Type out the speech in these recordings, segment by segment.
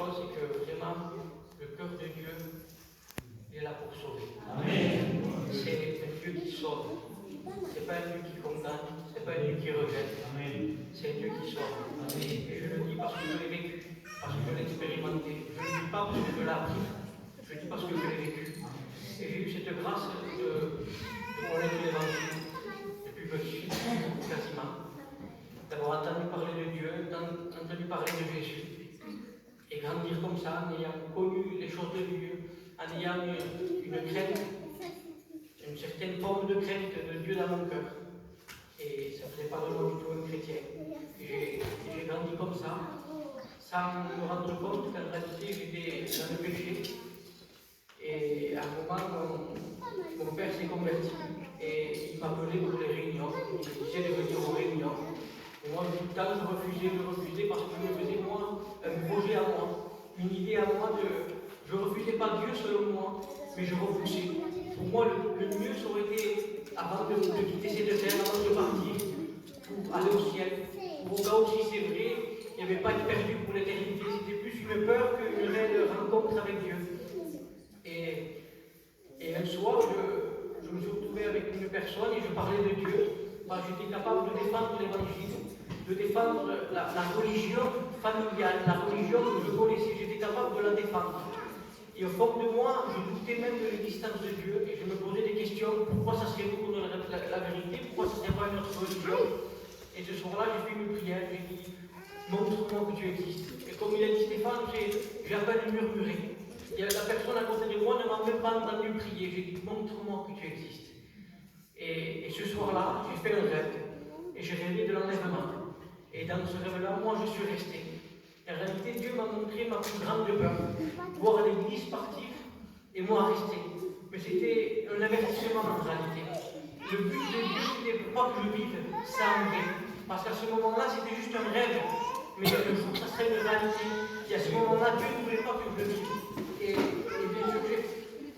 chose, c'est que vraiment, le cœur de Dieu est là pour sauver. Amen. C'est un Dieu qui sauve. Ce n'est pas un Dieu qui condamne, ce n'est pas un Dieu qui rejette. Amen. C'est un Dieu qui sauve. Et je le dis parce que je l'ai vécu, parce que je l'ai expérimenté. Je ne le dis pas parce que je l'ai appris, je le dis parce que je l'ai vécu. Et j'ai eu cette grâce de connaître l'évangile depuis petit, quasiment. D'avoir entendu parler de Dieu, entendu parler de Jésus. Et grandir comme ça, en ayant connu les choses de Dieu, en ayant une crainte, une certaine forme de crainte de Dieu dans mon cœur. Et ça ne faisait pas de moi du tout un chrétien. J'ai grandi comme ça, sans me rendre compte qu'en réalité j'étais dans le péché. Et à un moment, mon père s'est converti et il m'appelait pour les réunions. Il me disait de venir aux réunions. Et moi, tout le temps, je refusais parce que je me faisais, moi, un projet à moi, une idée à moi de. Je ne refusais pas Dieu selon moi, mais je repoussais. Pour moi, le mieux, ça aurait été, avant de quitter cette terre, avant de partir, pour aller au ciel. Pour au cas où, si c'est vrai, il n'y avait pas de perdu pour l'éternité. C'était plus une peur qu'une réelle rencontre avec Dieu. Et un soir, je me suis retrouvé avec une personne et je parlais de Dieu. J'étais capable de défendre l'évangile, de défendre la religion familiale, la religion que je connaissais. J'étais capable de la défendre. Et au fond de moi, je doutais même de l'existence de Dieu et je me posais des questions. Pourquoi ça serait nous qu'on aurait la vérité? Pourquoi ça ne serait pas une autre religion? Et ce soir-là, j'ai fait une prière. J'ai dit, montre-moi que tu existes. Et comme il a dit Stéphane, j'ai à peine murmuré. Et la personne à côté de moi ne m'a même pas entendu prier. J'ai dit, montre-moi que tu existes. Et ce soir-là, j'ai fait un rêve. Et j'ai rêvé de l'enlèvement. Et dans ce rêve-là, moi, je suis resté. En réalité, Dieu m'a montré ma plus grande peur. Voir l'église partir et moi rester. Mais c'était un avertissement en réalité. Le but de Dieu, c'était pas que je vive ça en rêve. Parce qu'à ce moment-là, c'était juste un rêve. Mais le jour, ça serait une réalité. Et à ce moment-là, Dieu ne voulait pas que je le vive. Et bien sûr,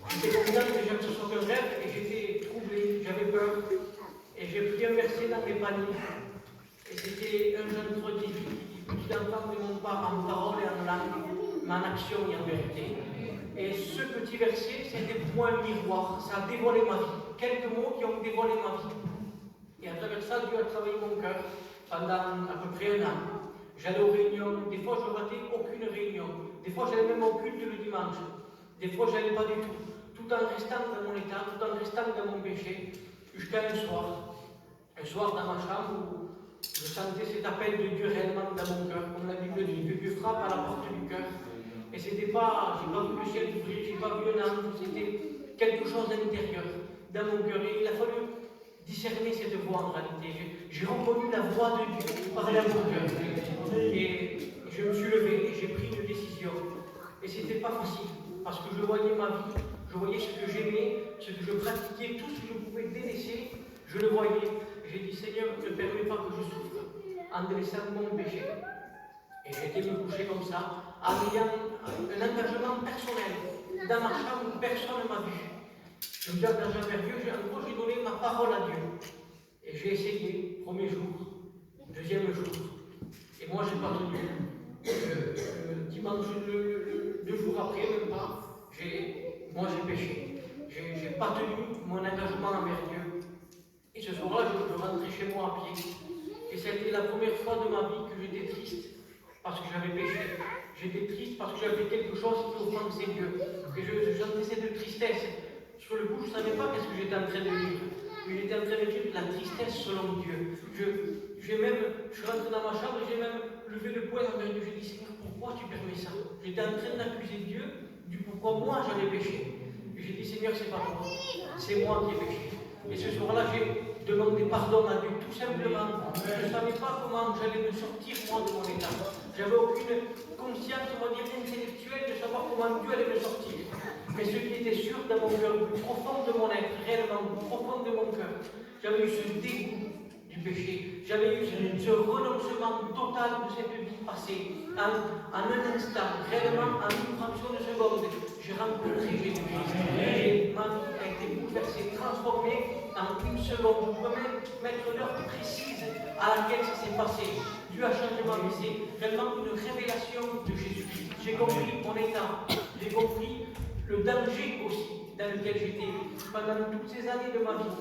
j'étais content déjà que ce soit un rêve et j'étais troublé, j'avais peur. Et j'ai pris un verset dans mes paniers. Et c'était 1 Jean 3 qui dit, petit enfant ne monte pas en parole et en langue, mais en action et en vérité. Et ce petit verset, c'était pour moi un miroir. Ça a dévoilé ma vie. Quelques mots qui ont dévoilé ma vie. Et à travers ça, Dieu a travaillé mon cœur pendant à peu près 1 an. J'allais aux réunions, des fois je ratais aucune réunion. Des fois j'allais même au culte le dimanche. Des fois je n'allais pas du tout. Tout en restant dans mon état, tout en restant dans mon péché. Jusqu'à un soir dans ma chambre où je sentais cet appel de Dieu réellement dans mon cœur. Comme la Bible dit, que Dieu frappe à la porte du cœur. Et c'était pas, j'ai pas vu le ciel s'ouvrir, j'ai pas vu un ange, c'était quelque chose d'intérieur dans mon cœur. Et il a fallu discerner cette voix en réalité. J'ai reconnu la voix de Dieu qui parlait à mon cœur. Et je me suis levé et j'ai pris une décision. Et c'était pas facile, parce que je voyais ma vie, je voyais ce que j'aimais, ce que je pratiquais, tout ce que je pouvais délaisser, je le voyais. J'ai dit, Seigneur, ne permets pas que je souffre en délaissant mon péché. Et j'ai été me coucher comme ça, en ayant un engagement personnel. Dans ma chambre, personne ne m'a vu. Je me suis engagé vers Dieu, en gros, j'ai donné ma parole à Dieu. Et j'ai essayé, premier jour, deuxième jour. Et moi, j'ai pas tenu. Dimanche, 2 jours après, même pas, moi j'ai péché. J'ai pas tenu mon engagement envers Dieu. Et ce soir-là, je rentrais chez moi à pied. Et c'était la première fois de ma vie que j'étais triste parce que j'avais péché. J'étais triste parce que j'avais quelque chose qui offensait Dieu. Et je sentais cette tristesse. Sur le coup, je ne savais pas qu'est-ce que j'étais en train de vivre. Mais j'étais en train de vivre la tristesse selon Dieu. Je suis rentré dans ma chambre et j'ai même levé le poing envers Dieu. J'ai dit, Seigneur, pourquoi tu permets ça? J'étais en train d'accuser Dieu du pourquoi moi j'avais péché. Et j'ai dit, Seigneur, c'est pas toi. C'est moi qui ai péché. Et ce soir-là, j'ai demandé pardon à Dieu, tout simplement. Je ne savais pas comment j'allais me sortir, moi, de mon état. J'avais aucune conscience, on va dire, intellectuelle de savoir comment Dieu allait me sortir. Mais ce qui était sûr dans mon cœur, le plus profond de mon être, réellement, le plus profond de mon cœur, j'avais eu ce dégoût du péché. J'avais eu ce renoncement total de cette vie passée. En un instant, réellement, en une fraction de seconde, j'ai rencontré Jésus-Christ. Ma vie a été bouleversée, transformée. en une seconde. Vous pouvez même mettre l'heure précise à laquelle ça s'est passé. Dieu a changé ma vie. C'est vraiment une révélation de Jésus-Christ. J'ai compris mon état. J'ai compris le danger aussi dans lequel j'étais. Pendant toutes ces années de ma vie,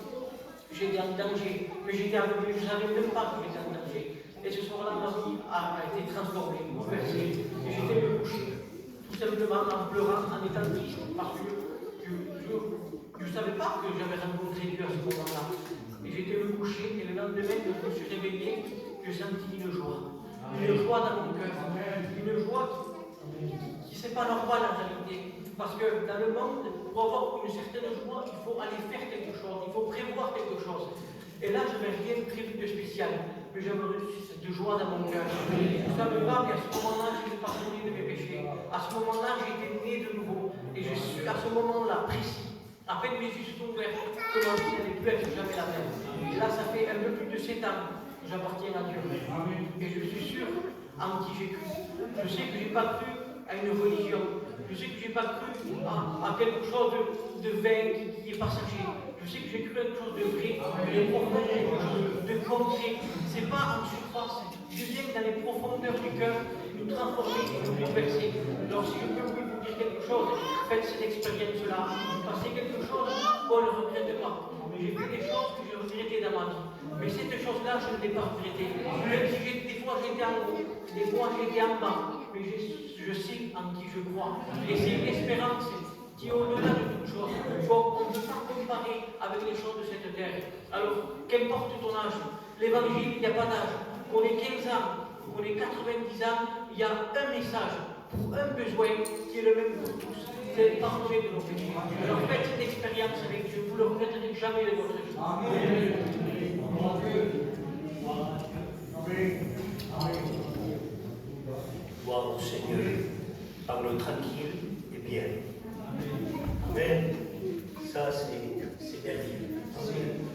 j'étais en danger. Mais j'étais aveugle. Je ne savais même pas que j'étais en danger. Et ce soir-là, ma vie a été transformée, bouleversée. Et j'étais me coucher, tout simplement en pleurant, en étant triste, parce que je ne savais pas que j'avais rencontré Dieu à ce moment-là. Et j'étais me coucher, et le lendemain, quand je me suis réveillé, je sentis une joie. Une joie dans mon cœur. Une joie qui n'est pas normale en réalité. Parce que dans le monde, pour avoir une certaine joie, il faut aller faire quelque chose, il faut prévoir quelque chose. Et là, je n'avais rien prévu de spécial, mais j'avais reçu cette joie dans mon cœur. Je ne savais pas qu'à ce moment-là, j'étais pardonné de mes péchés. À ce moment-là, j'étais né de nouveau. Et je suis à ce moment-là précis. À peine mes yeux sont ouverts, que ma vie n'allait plus être jamais la même. Et là, ça fait un peu plus de 7 ans que j'appartiens à Dieu. Et je suis sûr en qui j'ai cru. Je sais que je n'ai pas cru à une religion. Je sais que je n'ai pas cru à quelque chose de vain qui est passager. Je sais que j'ai cru à quelque chose de vrai, de profond, quelque chose de concret. Ce n'est pas en surface. Je viens dans les profondeurs du cœur nous transformer et nous bouleverser. Alors si je peux vous dire quelque chose, faites cette expérience-là. Passez quelque chose qu'on ne regrette pas. J'ai fait des choses que j'ai regrettées dans ma vie. Mais cette chose-là, je ne l'ai pas regrettée. Même si des fois j'étais en haut, des fois j'étais en bas. Mais je sais en qui je crois. Et c'est une espérance qui est au-delà de toute chose. On ne peut pas comparer avec les choses de cette terre. Alors, qu'importe ton âge, l'évangile, il n'y a pas d'âge. Qu'on ait 15 ans, qu'on ait 90 ans, il y a un message pour un besoin qui est le même pour tous. C'est pardonner de nos péchés. Alors faites cette expérience avec Dieu, vous ne le regretterez jamais de votre vie. Amen. Gloire au Seigneur, parle tranquille et bien. Amen. Ça, c'est merveilleux.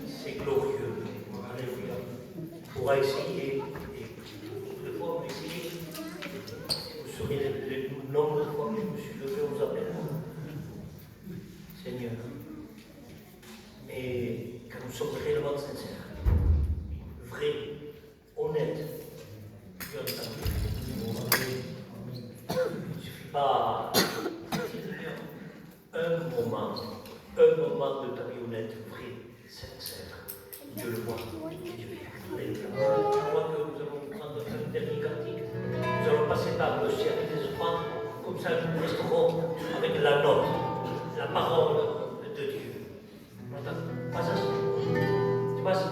C'est glorieux. Alléluia. On pourra essayer, et une fois on va essayer, vous saurez le nombre de fois que je me suis levé aux appels. Seigneur. Mais quand nous sommes réellement sincères, vrais, honnêtes, Dieu entend. Il ne suffit pas un moment de ta vie honnête, vrai, sincère. Dieu le voit. Je crois que nous allons prendre un dernier cantique. Nous allons passer par le ciel des offrandes. Comme ça, nous resterons avec la note, la parole de Dieu. Pas ça. Tu vois ça?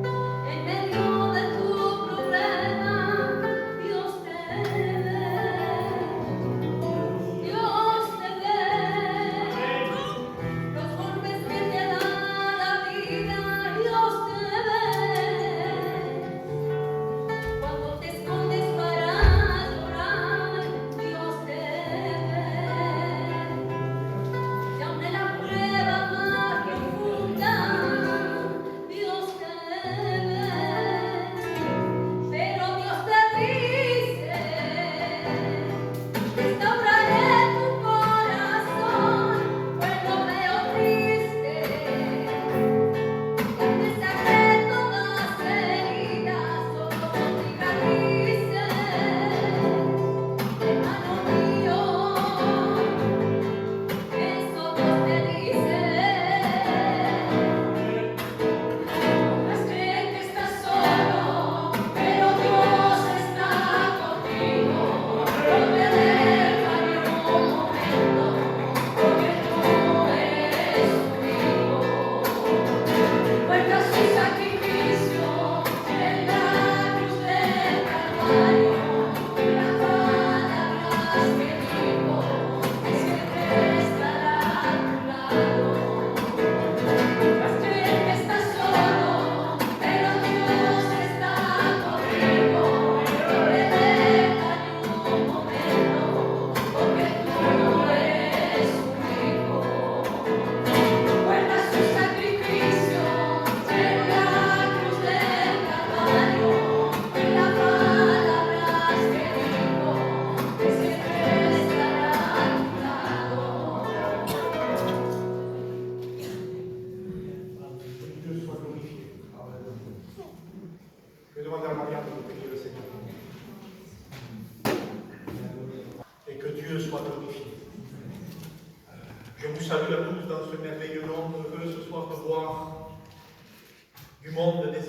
En medio de tu problema, Dios te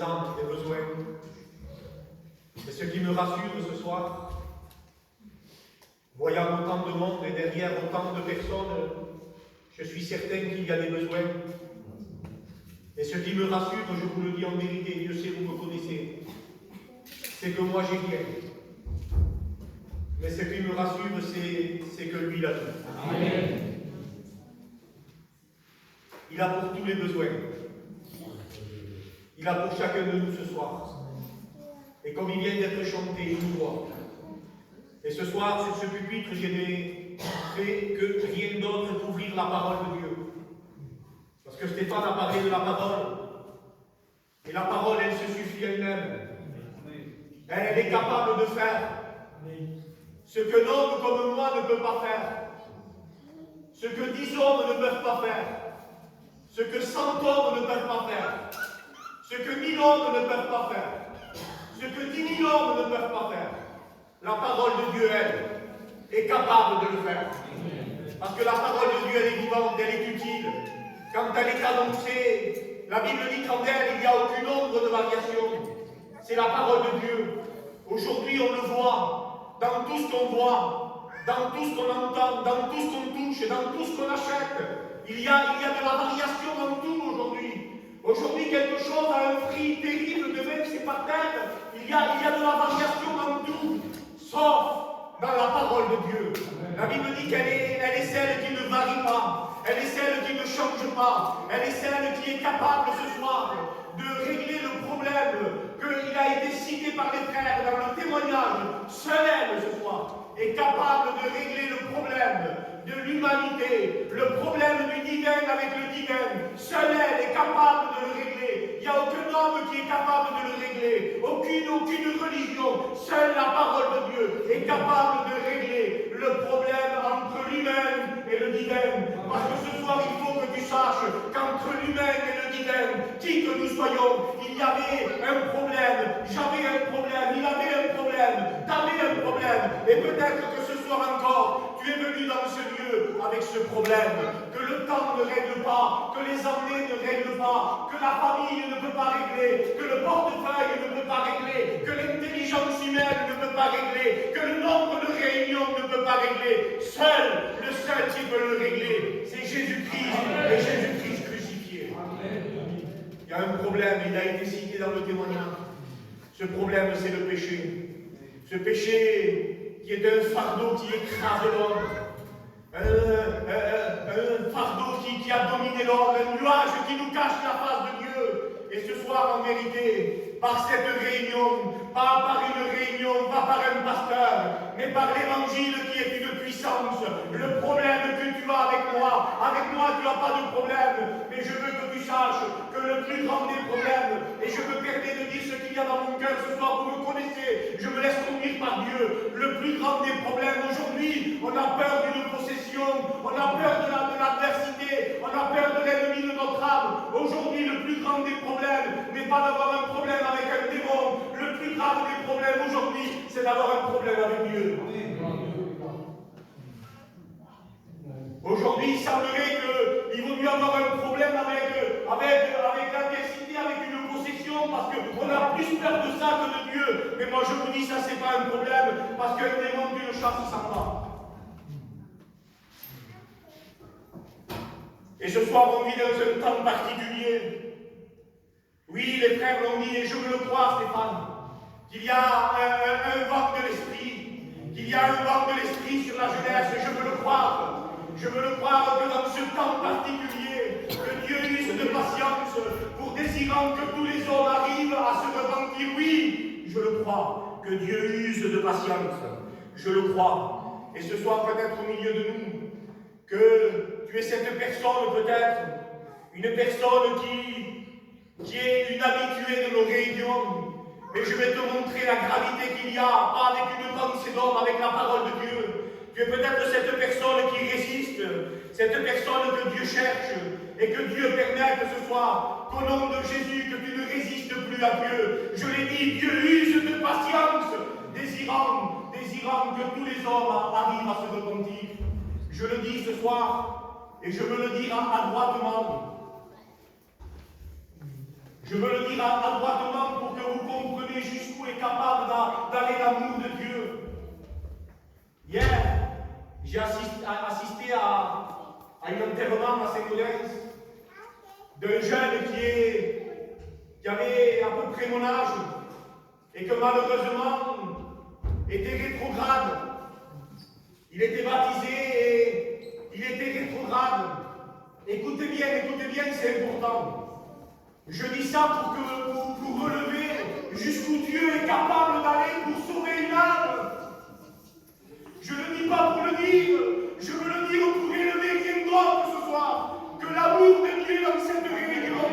âmes, des besoins. Et ce qui me rassure ce soir, voyant autant de monde et derrière autant de personnes, je suis certain qu'il y a des besoins. Et ce qui me rassure, je vous le dis en vérité, Dieu sait, vous me connaissez, c'est que moi j'ai rien. Mais ce qui me rassure, c'est que lui, il a tout. Amen. Il a pour tous les besoins. Il a pour chacun de nous ce soir. Et comme il vient d'être chanté, il nous voit. Et ce soir, sur ce pupitre, je n'ai fait que rien d'autre qu'ouvrir la parole de Dieu. Parce que Stéphane a parlé de la parole. Et la parole, elle se suffit elle-même. Elle est capable de faire ce que l'homme comme moi ne peut pas faire. Ce que 10 hommes ne peuvent pas faire. Ce que 100 hommes ne peuvent pas faire. Ce que 1000 hommes ne peuvent pas faire. Ce que 10 000 hommes ne peuvent pas faire. La parole de Dieu, elle, est capable de le faire. Parce que la parole de Dieu, elle est vivante, elle est utile. Quand elle est annoncée, la Bible dit qu'en elle, il n'y a aucune ombre de variation. C'est la parole de Dieu. Aujourd'hui, on le voit dans tout ce qu'on voit, dans tout ce qu'on entend, dans tout ce qu'on touche, dans tout ce qu'on achète. Il y a de la variation dans tout aujourd'hui. Aujourd'hui, quelque chose a un prix terrible, demain c'est par terre. Il y a de la variation dans tout, sauf dans la parole de Dieu. La Bible dit qu'elle est celle qui ne varie pas. Elle est celle qui ne change pas. Elle est celle qui est capable ce soir de régler le problème qu'il a été cité par les frères dans le témoignage. Seule elle ce soir est capable de régler le problème de l'humanité, le problème du divin avec le divin. Seule elle est capable de le régler. Il n'y a aucun homme qui est capable de le régler. Aucune religion. Seule la parole de Dieu est capable de régler le problème entre l'humain et le divin. Parce que ce soir, il faut que tu saches qu'entre l'humain et le divin, qui que nous soyons, il y avait un problème. J'avais un problème. Il avait un problème. T'avais un problème. Et peut-être que ce soir encore, tu es venu dans ce lieu avec ce problème. Que le temps ne règle pas. Que les années ne règlent pas. Que la famille ne peut pas régler. Que le portefeuille ne peut pas régler. Que l'intelligence humaine ne peut pas régler. Que le nombre de réunions ne peut pas régler. Le seul qui peut le régler, c'est Jésus-Christ et Jésus-Christ crucifié. Il y a un problème, il a été cité dans le témoignage. Ce problème, c'est le péché. Ce péché qui est un fardeau qui écrase l'homme. Un fardeau qui a dominé l'homme, un nuage qui nous cache la face de Dieu. Et ce soir, en vérité, par cette réunion, pas par une réunion, pas par un pasteur, mais par l'évangile qui est une puissance. Le problème que tu as avec moi tu n'as pas de problème, mais je veux que tu saches que le plus grand des problèmes, et je me permets de dire ce qu'il y a dans mon cœur ce soir, vous me connaissez, je me laisse conduire par Dieu. Le plus grand des problèmes aujourd'hui, on a peur d'une possession, on a peur de l'adversité, on a peur de l'ennemi de notre âme. Aujourd'hui, le plus grand des problèmes n'est pas d'avoir un problème avec un démon. Le plus grave des problèmes aujourd'hui, c'est d'avoir un problème avec Dieu. Aujourd'hui, il semblerait qu'il vaut mieux avoir un problème avec l'adversité, avec une possession, parce qu'on a plus peur de ça que de Dieu. Mais moi, je vous dis, ça, c'est pas un problème, parce qu'un démon, tu le chasses, il s'en va. Et ce soir, on vit dans un temps particulier. Oui, les frères l'ont dit, et je veux le croire, Stéphane, qu'il y a un vent de l'esprit, qu'il y a un vent de l'esprit sur la jeunesse, et je veux le croire. Je veux le croire que dans ce temps particulier, que Dieu use de patience pour désirant que tous les hommes arrivent à se repentir. Oui, je le crois, que Dieu use de patience. Je le crois. Et ce soir, peut-être au milieu de nous, que tu es cette personne, peut-être, une personne qui est une habituée de nos réunions. Mais je vais te montrer la gravité qu'il y a, pas avec une pensée d'homme, avec la parole de Dieu. Tu es peut-être cette personne qui résiste, cette personne que Dieu cherche, et que Dieu permette ce soir, qu'au nom de Jésus, que tu ne résistes plus à Dieu. Je l'ai dit, Dieu use de patience, désirant que tous les hommes arrivent à se repentir. Je le dis ce soir, et je veux le dire adroitement. Je Je veux le dire adroitement pour que vous compreniez jusqu'où est capable d'aller l'amour de Dieu. Hier, j'ai assisté à un enterrement à Saint-Gaudens d'un jeune qui avait à peu près mon âge et que malheureusement était rétrograde. Il était baptisé et il était rétrograde. Écoutez bien, c'est important. Je dis ça pour relever jusqu'où Dieu est capable d'aller pour sauver une âme. Je ne le dis pas pour le dire, je veux le dire pour élever rien d'autre ce soir que l'amour de Dieu dans cette réunion.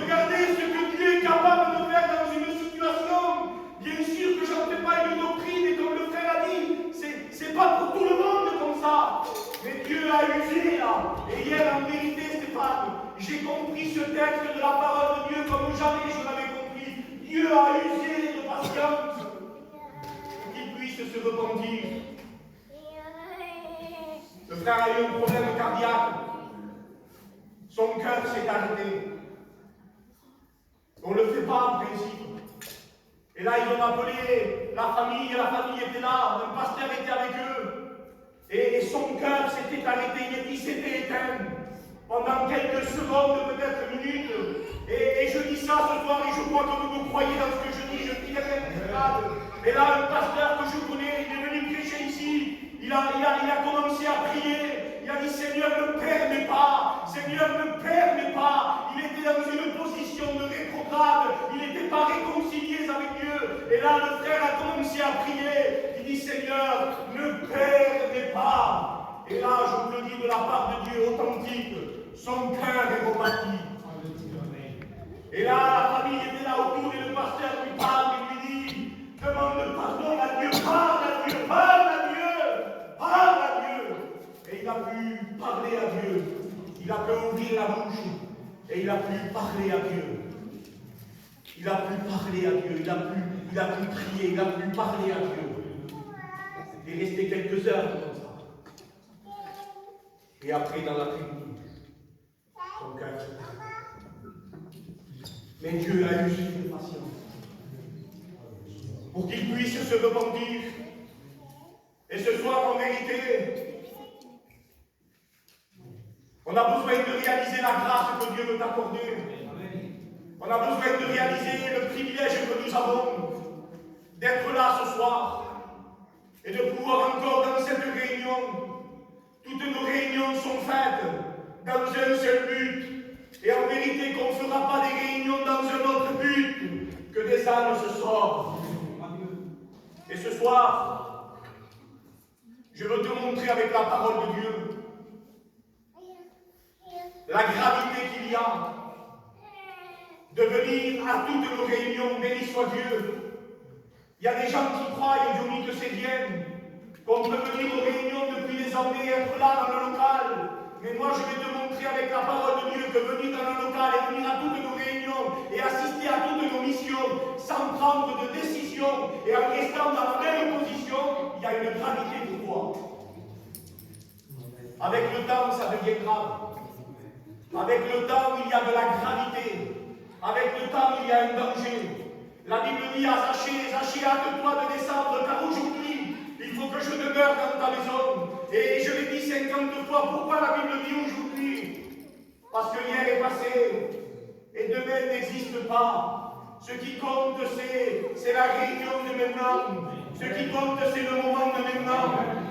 Regardez ce que Dieu est capable de faire dans une situation. Bien sûr que je n'en fais pas une doctrine, et comme le frère a dit, c'est pas pour tout le monde comme ça. Mais Dieu a usé là. Et hier, en vérité, Stéphane, j'ai compris ce texte de la parole de Dieu comme jamais je l'avais compris. Dieu a usé de patience pour qu'il puisse se repentir. Le frère a eu un problème cardiaque. Son cœur s'est arrêté. On ne le fait pas en principe. Et là, ils ont appelé la famille, et la famille était là, un pasteur était avec eux. Et son cœur s'était arrêté, il s'était éteint. Pendant quelques secondes, peut-être minutes. Et je dis ça ce soir, et je crois que vous me croyez dans ce que je dis, je dis la même. Et là, un pasteur que je connais, il est venu prêcher ici. Il a commencé à prier. Il a dit, Seigneur, ne permets pas. Seigneur, ne permets pas. Il était dans une position de rétrograde. Il n'était pas réconcilié avec Dieu. Et là, le frère a commencé à prier. Il dit, Seigneur, ne permets pas. Et là, je vous le dis de la part de Dieu authentique, son cœur est reparti. Et là, la famille était là autour et le pasteur lui parle et lui dit, demande pardon à Dieu, parle à Dieu, parle à Dieu, parle à Dieu. Et il a pu parler à Dieu. Il a pu ouvrir la bouche et il a pu parler à Dieu. Il a pu parler à Dieu, il a pu prier, il a pu parler à Dieu. Il est resté quelques heures comme ça. Et après, dans l'après-midi, son cœur s'est arrêté. Mais Dieu a eu de patience pour qu'il puisse se repentir. Et ce soir, en vérité, on a besoin de réaliser la grâce que Dieu veut accorder. On a besoin de réaliser le privilège que nous avons d'être là ce soir et de pouvoir encore dans cette réunion. Toutes nos réunions sont faites dans un seul but. Et en vérité qu'on ne fera pas des réunions dans un autre but que des âmes se sortent. Et ce soir, je veux te montrer avec la parole de Dieu la gravité qu'il y a de venir à toutes nos réunions, béni soit Dieu. Il y a des gens qui croient, et Dieu dit que c'est bien, qu'on peut venir aux réunions depuis des années, être là dans le local. Mais moi, je vais te montrer avec la parole de Dieu que venir dans le local et venir à toutes nos réunions et assister à toutes nos missions sans prendre de décision et en restant dans la même position, il y a une gravité pour toi. Avec le temps, ça devient grave. Avec le temps, il y a de la gravité. Avec le temps, il y a un danger. La Bible dit à Zachée, Zachée, hâte-toi de descendre, car aujourd'hui, il faut que je demeure dans ta maison. Et je l'ai dit 50 fois. Pourquoi la Bible dit aujourd'hui? Parce que hier est passé et demain n'existe pas. Ce qui compte, c'est la réunion de maintenant. Ce qui compte, c'est le moment de maintenant.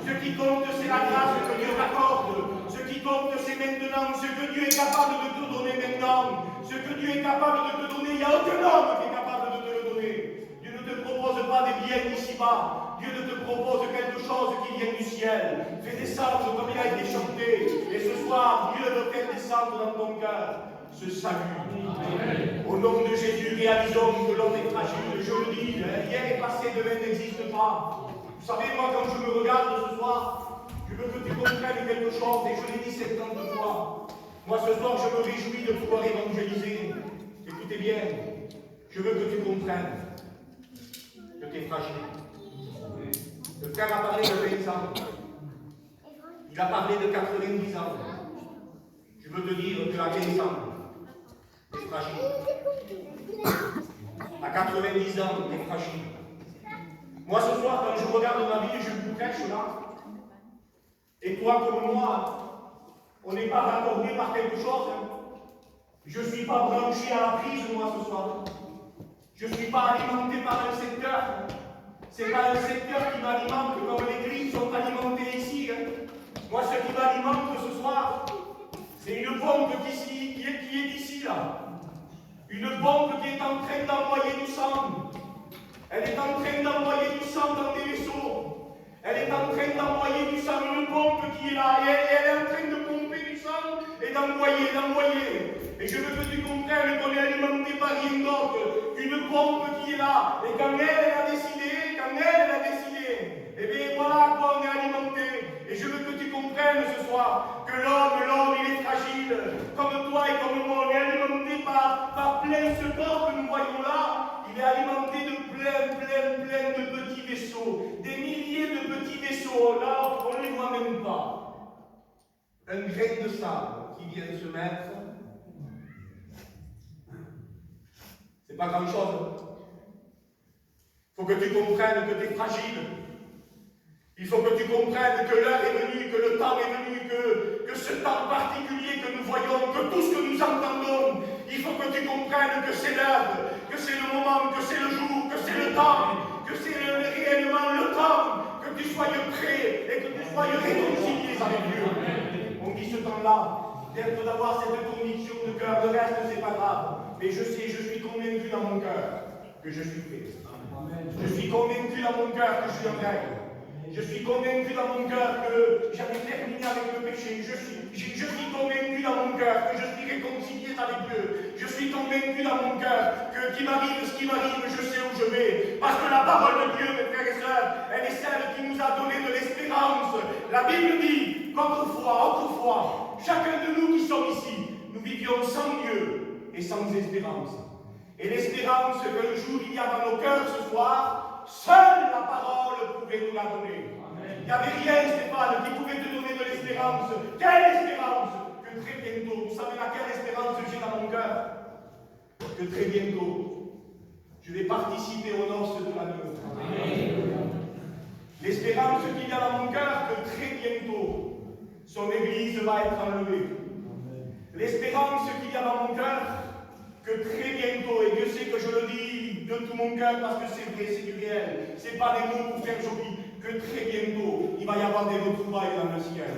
Ce qui compte, c'est la grâce que Dieu t'accorde. Ce qui compte, c'est maintenant. Ce que Dieu est capable de te donner maintenant. Ce que Dieu est capable de te donner, il n'y a aucun homme qui est capable de te le donner. Dieu ne te propose pas des biens d'ici-bas. Dieu ne te propose quelque chose qui vient du ciel. Fais descendre comme il a été chanté. Et ce soir, Dieu veut faire descendre dans ton cœur ce salut. Amen. Au nom de Jésus, réalisons que l'homme est fragile. Je le dis, hier est passé, demain n'existe pas. Vous savez, moi, quand je me regarde ce soir, je veux que tu comprennes quelque chose, et je l'ai dit 50 fois. Moi, ce soir, je me réjouis de pouvoir évangéliser. Écoutez bien, je veux que tu comprennes que tu es fragile. Le frère a parlé de 20 ans. Il a parlé de 90 ans. Je veux te dire que à 15 ans, t'es fragile. À 90 ans, t'es fragile. Moi, ce soir, quand je regarde ma vie, je vous prêche là. Et toi, comme moi, on n'est pas raccordé par quelque chose. Hein. Je ne suis pas branché à la prise, moi, ce soir. Je ne suis pas alimenté par un secteur. Ce n'est pas un secteur qui m'alimente comme les grilles sont alimentées ici. Hein. Moi, ce qui m'alimente ce soir, c'est une pompe qui est ici, là. Une pompe qui est en train d'envoyer du sang. Elle est en train d'envoyer du sang dans des vaisseaux. Elle est en train d'envoyer du sang, une pompe qui est là. Et elle est en train de pomper du sang et d'envoyer. Et je veux que tu comprennes qu'on est alimenté par rien d'autre qu'une pompe qui est là. Et quand elle a décidé, eh bien voilà à quoi on est alimenté. Et je veux que tu comprennes ce soir que l'homme, il est fragile. Comme toi et comme moi, on est alimenté par plein ce corps que nous voyons là. Il est alimenté de plein de petits vaisseaux. Des milliers de petits vaisseaux. Là, on ne les voit même pas. Un grain de sable qui vient se mettre. C'est pas grand chose. Il faut que tu comprennes que tu es fragile. Il faut que tu comprennes que l'heure est venue, que le temps est venu, que ce temps particulier que nous voyons, que tout ce que nous entendons, il faut que tu comprennes que c'est l'heure, que c'est le moment, que c'est le jour, que c'est le temps, que c'est réellement le temps, que tu sois prêt et que tu sois réconcilié avec Dieu. On dit ce temps-là, d'être d'avoir cette conviction de cœur, le reste c'est pas grave, mais je sais, je suis convaincu dans mon cœur que je suis prêt. Je suis convaincu dans mon cœur que je suis en règle. Je suis convaincu dans mon cœur que j'avais terminé avec le péché. Je suis convaincu dans mon cœur que je suis réconcilié avec Dieu. Je suis convaincu dans mon cœur que qu'il m'arrive ce qui m'arrive, je sais où je vais. Parce que la parole de Dieu, mes frères et sœurs, elle est celle qui nous a donné de l'espérance. La Bible dit qu'autrefois, chacun de nous qui sommes ici, nous vivions sans Dieu et sans espérance. Et l'espérance qu'un jour il y a dans nos cœurs ce soir, seule la parole pouvait nous la donner. Amen. Il n'y avait rien, Stéphane, qui pouvait te donner de l'espérance. Quelle espérance? Que très bientôt, vous savez laquelle espérance j'ai dans mon cœur? Que très bientôt, je vais participer aux noces de l'agneau. L'espérance qu'il y a dans mon cœur, que très bientôt, son église va être enlevée. L'espérance qu'il y a dans mon cœur, que très bientôt, et Dieu sait que je le dis de tout mon cœur parce que c'est vrai, c'est du réel, c'est pas des mots pour faire joli, que très bientôt, il va y avoir des retrouvailles dans le ciel.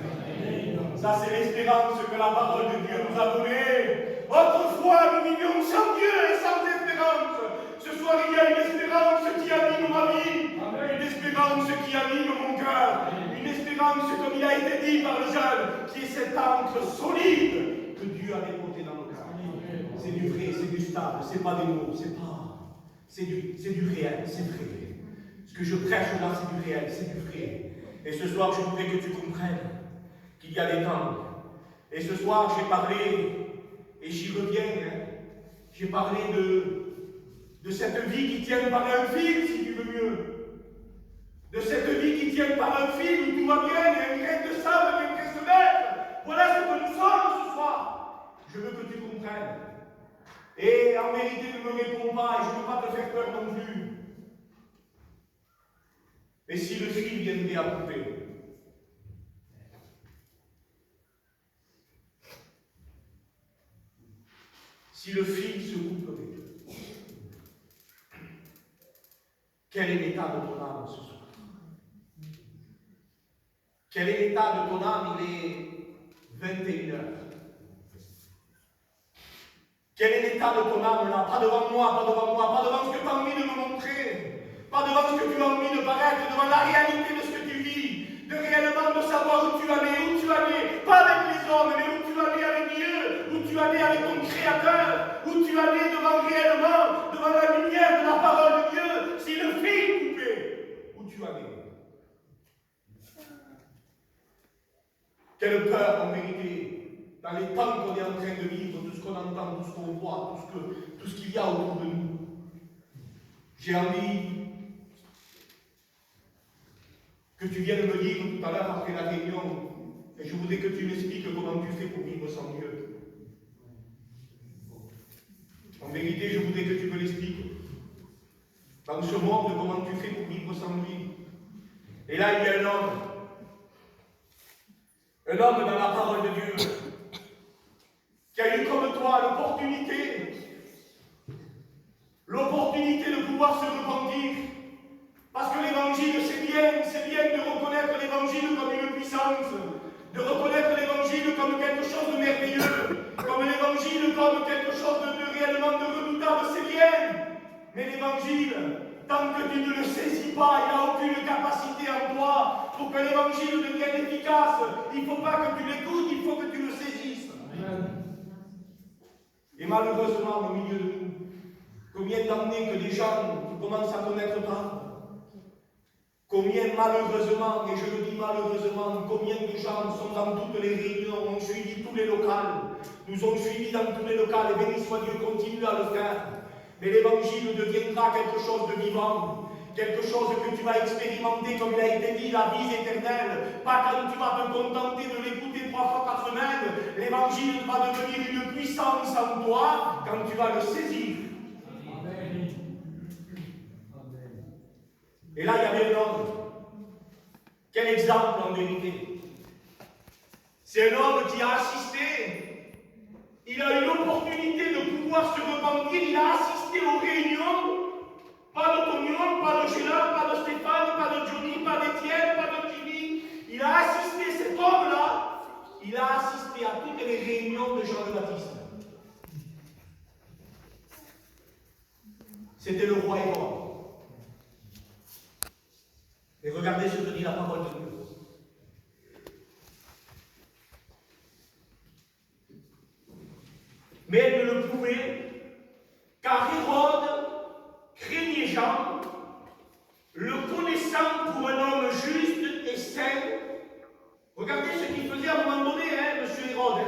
Ça, c'est l'espérance que la parole de Dieu nous a donnée. Autrefois, nous vivions sans Dieu et sans espérance. Ce soir, il y a une espérance qui anime ma vie, une espérance qui anime mon cœur, une espérance, comme il a été dit par le jeune, qui est cette encre solide que Dieu a déposée dans nos cœurs. C'est du vrai, c'est du stable, c'est pas des mots, c'est du réel, c'est vrai. Ce que je prêche là, c'est du réel, c'est du vrai. Et ce soir, je voudrais que tu comprennes qu'il y a des temps. Et ce soir, j'ai parlé, et j'y reviens, j'ai parlé de cette vie qui tient par un fil, si tu veux mieux. De cette vie qui tient par un fil où tout va bien, et un grain de sable vient se mettre. Voilà ce que nous sommes ce soir. Je veux que tu comprennes. Et en vérité, ne me réponds pas, et je ne veux pas te faire peur non plus. Mais si le fil viendrait à couper, si le fil se couperait, quel est l'état de ton âme ce soir? Quel est l'état de ton âme? Il est 21h. Quel est l'état de ton âme là? Pas devant moi, pas devant ce que tu as envie de me montrer, pas devant ce que tu as envie de paraître, devant la réalité de ce que tu vis, de réellement de savoir où tu allais, pas avec les hommes, mais où tu allais avec Dieu, où tu allais avec ton Créateur, où tu allais réellement, devant la lumière de la parole de Dieu, si le fil coupait, où tu allais. Quelle peur en vérité! Dans les temps qu'on est en train de vivre, tout ce qu'on entend, tout ce qu'on voit, tout ce qu'il y a autour de nous. J'ai envie que tu viennes me dire tout à l'heure après la réunion, et je voudrais que tu m'expliques comment tu fais pour vivre sans Dieu. En vérité, je voudrais que tu me l'expliques. Dans ce monde, comment tu fais pour vivre sans lui? Et là, il y a un homme dans la parole de Dieu, qui a eu comme toi l'opportunité de pouvoir se repentir. Parce que l'évangile, c'est bien de reconnaître l'évangile comme une puissance, de reconnaître l'évangile comme quelque chose de merveilleux, comme l'évangile comme quelque chose de réellement de redoutable, c'est bien. Mais l'évangile, tant que tu ne le saisis pas, il n'y a aucune capacité en toi pour que l'évangile devienne efficace. Il ne faut pas que tu l'écoutes, il faut que tu le saisisses. Et malheureusement, au milieu de nous, combien d'années que des gens commencent à connaître pas? Combien malheureusement, et je le dis malheureusement, combien de gens sont dans toutes les réunions, ont suivi tous les locales, nous ont suivis dans tous les locales, et béni soit Dieu, continue à le faire. Mais l'évangile deviendra quelque chose de vivant, quelque chose que tu vas expérimenter, comme il a été dit, la vie éternelle. Pas quand tu vas te contenter de l'écouter 3 fois par semaine, l'évangile va devenir une puissance en toi quand tu vas le saisir. Et là, il y avait un homme. Quel exemple en vérité? C'est un homme qui a assisté. Il a eu l'opportunité de pouvoir se repentir. Il a assisté aux réunions. Pas de Tognon, pas de Gélard, pas de Stéphane, pas de Johnny, pas d'Étienne, pas de Jimmy. Il a assisté, cet homme-là, il a assisté à toutes les réunions de Jean le Baptiste. C'était le roi Hérode. Et regardez ce que dit la parole de Dieu. Mais elle ne le pouvait, car Hérode craignait Jean, le connaissant pour un homme juste et saint. Regardez ce qu'il faisait à un moment donné, M. Hérode.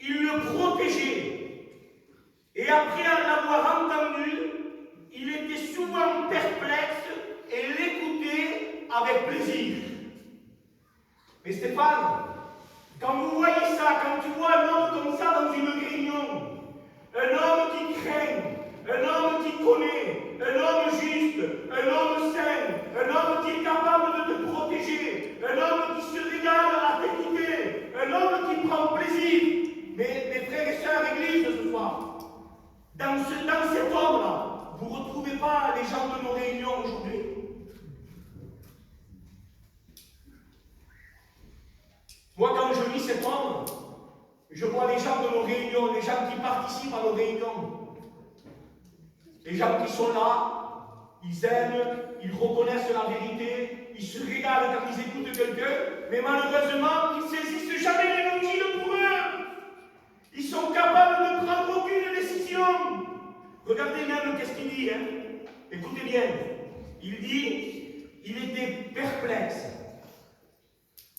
Il le protégeait. Et après l'avoir entendu, il était souvent perplexe et l'écoutait avec plaisir. Mais Stéphane, quand vous voyez ça, quand tu vois un homme comme ça dans une réunion, un homme qui craint, un homme qui connaît, un homme juste, un homme saint, un homme qui est capable de te protéger, un homme qui se régale à t'écouter, un homme qui prend plaisir. Mais mes frères et sœurs, Église ce soir, dans cet homme-là, vous ne retrouvez pas les gens de nos réunions aujourd'hui? Moi, quand je lis cet homme, je vois les gens de nos réunions, les gens qui participent à nos réunions. Les gens qui sont là, ils aiment, ils reconnaissent la vérité, ils se régalent quand ils écoutent quelqu'un, mais malheureusement, ils ne saisissent jamais l'évangile pour eux. Ils sont capables de prendre aucune décision. Regardez même qu'est-ce qu'il dit. Écoutez bien. Il dit, il était perplexe.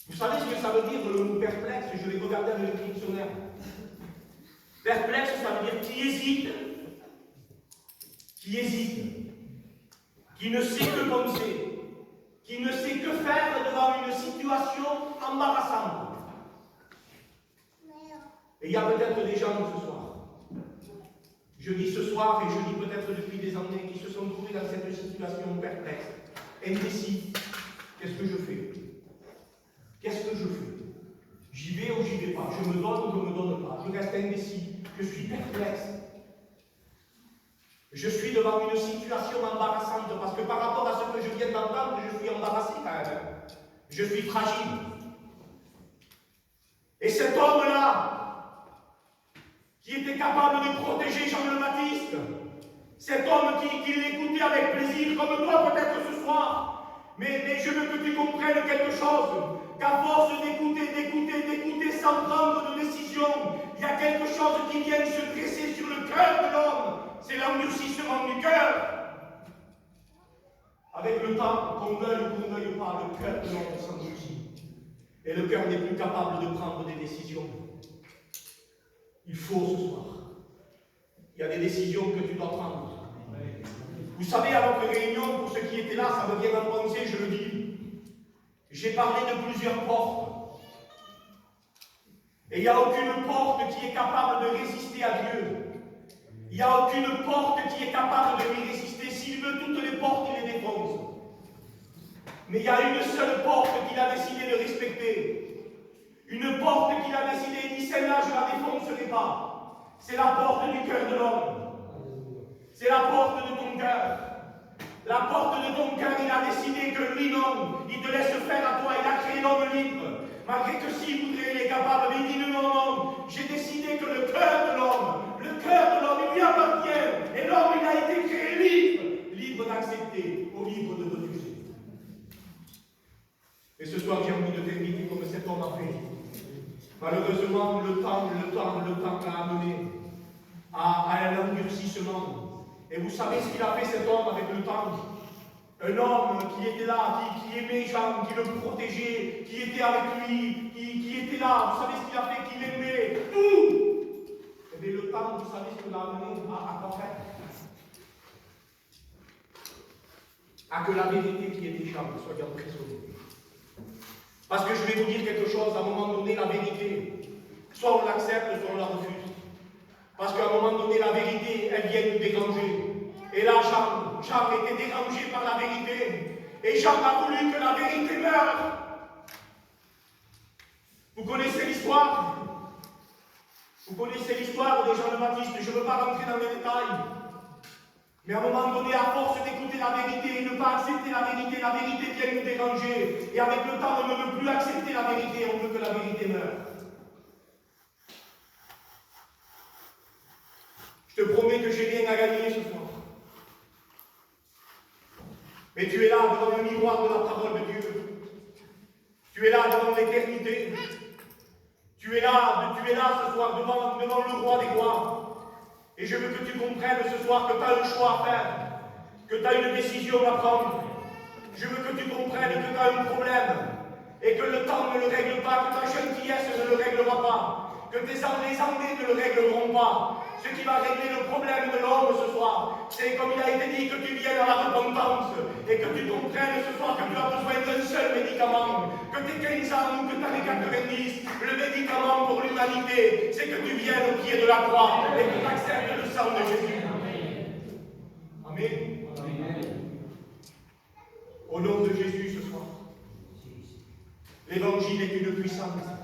Vous savez ce que ça veut dire le mot perplexe? Je vais regarder avec le dictionnaire. Perplexe, ça veut dire qui hésite, qui ne sait que penser, qui ne sait que faire devant une situation embarrassante. Et il y a peut-être des gens ce soir, je dis ce soir et je dis peut-être depuis des années, qui se sont trouvés dans cette situation perplexe, indécis. Qu'est-ce que je fais? Qu'est-ce que je fais? J'y vais ou j'y vais pas? Je me donne ou je ne me donne pas? Je reste indécis. Je suis perplexe. Je suis devant une situation embarrassante parce que par rapport à ce que je viens d'entendre, je suis embarrassé quand même. Je suis fragile. Et cet homme-là, qui était capable de protéger Jean le Baptiste, cet homme qui l'écoutait avec plaisir, comme toi peut-être ce soir, mais je veux que tu comprennes quelque chose. Qu'à force d'écouter sans prendre de décision, il y a quelque chose qui vient se dresser sur le cœur de l'homme. C'est l'endurcissement du cœur. Avec le temps, qu'on veuille ou qu'on ne veuille pas, le cœur de l'homme s'endurcit. Et le cœur n'est plus capable de prendre des décisions. Il faut ce soir. Il y a des décisions que tu dois prendre. Vous savez, à votre réunion, pour ceux qui étaient là, ça me vient en pensée, je le dis. J'ai parlé de plusieurs portes. Et il n'y a aucune porte qui est capable de résister à Dieu. Il n'y a aucune porte qui est capable de lui résister. S'il veut toutes les portes, il les défonce. Mais il y a une seule porte qu'il a décidé de respecter. Une porte qu'il a décidé, il dit celle-là, je la défoncerai pas. C'est la porte du cœur de l'homme. C'est la porte de ton cœur. La porte de ton cœur, il a décidé que lui, non, il te laisse faire à toi. Il a créé l'homme libre. Malgré que s'il voudrait, il est capable. Mais il dit non, non, j'ai décidé que le cœur de l'homme, il lui appartient. Et l'homme, il a été créé libre. Libre d'accepter ou libre de refuser. Et ce soir, j'ai envie de t'inviter comme cet homme a fait. Malheureusement, le temps l'a amené à un endurcissement. Et vous savez ce qu'il a fait cet homme avec le temps? Un homme qui était là, qui aimait Jean, qui le protégeait, qui était avec lui, qui était là. Vous savez ce qu'il a fait? Qu'il aimait tout. Et bien le temps, vous savez ce que l'a amené à quoi faire? À que la vérité qui est échappée soit emprisonnée. Parce que je vais vous dire quelque chose, à un moment donné, la vérité, soit on l'accepte, soit on la refuse. Parce qu'à un moment donné, la vérité, elle vient nous déranger. Et là, Jean était dérangé par la vérité. Et Jean a voulu que la vérité meure. Vous connaissez l'histoire? Vous connaissez l'histoire de Jean le Baptiste. Je ne veux pas rentrer dans les détails. Mais à un moment donné, à force d'écouter la vérité et de ne pas accepter la vérité vient nous déranger. Et avec le temps, on ne veut plus accepter la vérité, on veut que la vérité meure. Je te promets que j'ai rien à gagner ce soir. Mais tu es là devant le miroir de la parole de Dieu. Tu es là devant l'éternité. Tu es là ce soir devant le roi des rois. Et je veux que tu comprennes ce soir que tu as un choix à faire, que tu as une décision à prendre. Je veux que tu comprennes que tu as un problème et que le temps ne le règle pas, que ta gentillesse ne le réglera pas, que les années ne le régleront pas. Ce qui va régler le problème de l'homme ce soir, c'est comme il a été dit, que tu viennes à la repentance et que tu comprennes ce soir que tu as besoin d'un seul médicament, que tu aies 15 ans ou que tu as les 90, le médicament pour l'humanité, c'est que tu viennes au pied de la croix et que tu acceptes le sang de Jésus. Amen. Amen. Au nom de Jésus ce soir, l'évangile est une puissance.